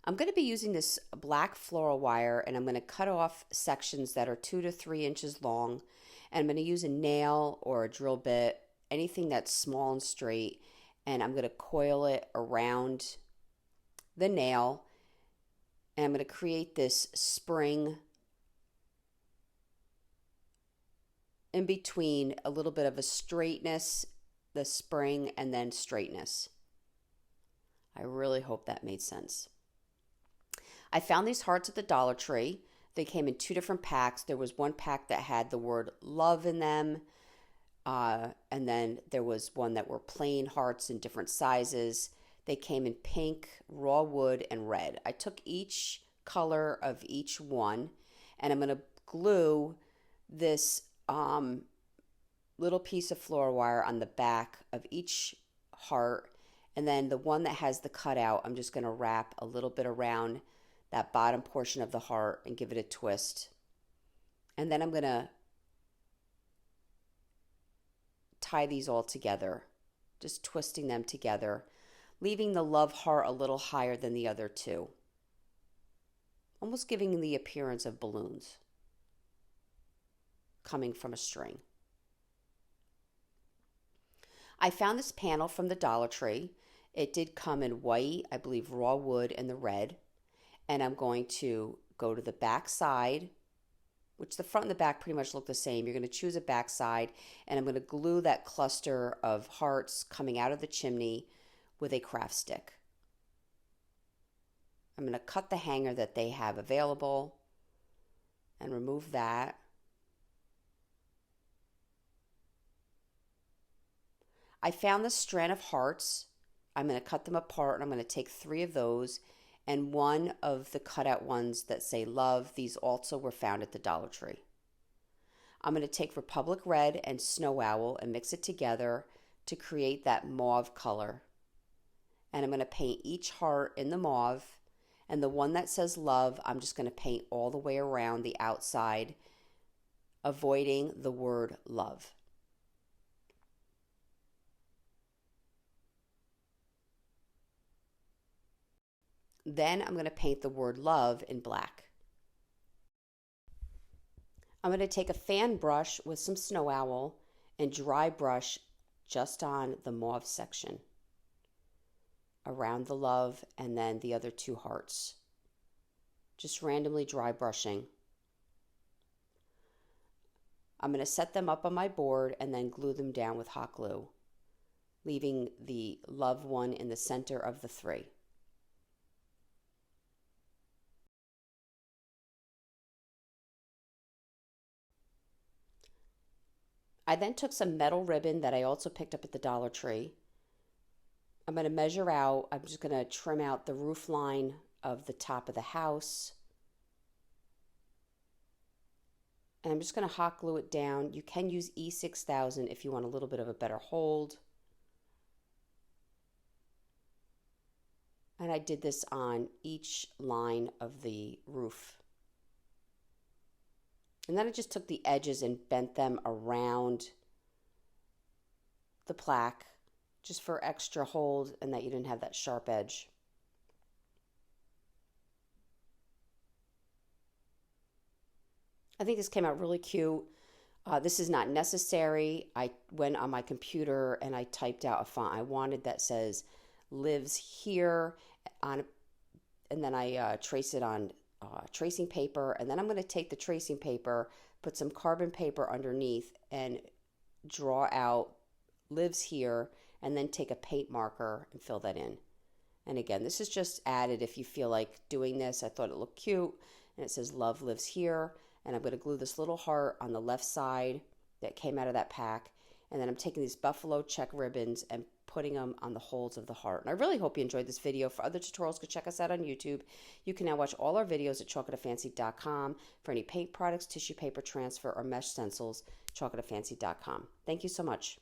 I'm going to be using this black floral wire, and I'm going to cut off sections that are 2 to 3 inches long. And I'm going to use a nail or a drill bit, anything that's small and straight, and I'm going to coil it around the nail. And I'm going to create this spring in between, a little bit of a straightness, the spring, and then straightness. I really hope that made sense. I found these hearts at the Dollar Tree. They came in 2 different packs. There was one pack that had the word love in them. And then there was one that were plain hearts in different sizes. They came in pink, raw wood, and red. I took each color of each one, and I'm going to glue this little piece of floral wire on the back of each heart. And then the one that has the cutout, I'm just going to wrap a little bit around that bottom portion of the heart and give it a twist. And then I'm going to tie these all together, just twisting them together, leaving the love heart a little higher than the other two, almost giving the appearance of balloons coming from a string. I found this panel from the Dollar Tree. It did come in white, I believe raw wood, and the red. And I'm going to go to the back side, which the front and the back pretty much look the same. You're going to choose a back side, and I'm going to glue that cluster of hearts coming out of the chimney with a craft stick. I'm going to cut the hanger that they have available and remove that. I found this strand of hearts. I'm going to cut them apart, and I'm going to take 3 of those and 1 of the cutout ones that say love. These also were found at the Dollar Tree. I'm going to take Republic Red and Snow Owl and mix it together to create that mauve color. And I'm going to paint each heart in the mauve. And the one that says love, I'm just going to paint all the way around the outside, avoiding the word love. Then I'm going to paint the word love in black. I'm going to take a fan brush with some Snow Owl and dry brush just on the mauve section around the love and then the other 2 hearts. Just randomly dry brushing. I'm going to set them up on my board and then glue them down with hot glue, leaving the love one in the center of the 3. I then took some metal ribbon that I also picked up at the Dollar Tree. I'm going to measure out, I'm just going to trim out the roof line of the top of the house. And I'm just going to hot glue it down. You can use E6000 if you want a little bit of a better hold. And I did this on each line of the roof. And then I just took the edges and bent them around the plaque just for extra hold and that you didn't have that sharp edge. I think this came out really cute. This is not necessary. I went on my computer and I typed out a font I wanted that says lives here on, and then I trace it on tracing paper, and then I'm going to take the tracing paper, put some carbon paper underneath, and draw out lives here, and then take a paint marker and fill that in. And again, this is just added if you feel like doing this. I thought it looked cute, and it says love lives here, and I'm going to glue this little heart on the left side that came out of that pack, and then I'm taking these buffalo check ribbons and putting them on the holes of the heart. And I really hope you enjoyed this video. For other tutorials, go check us out on YouTube. You can now watch all our videos at chalkatofancy.com. For any paint products, tissue paper transfer, or mesh stencils, chalkatofancy.com. Thank you so much.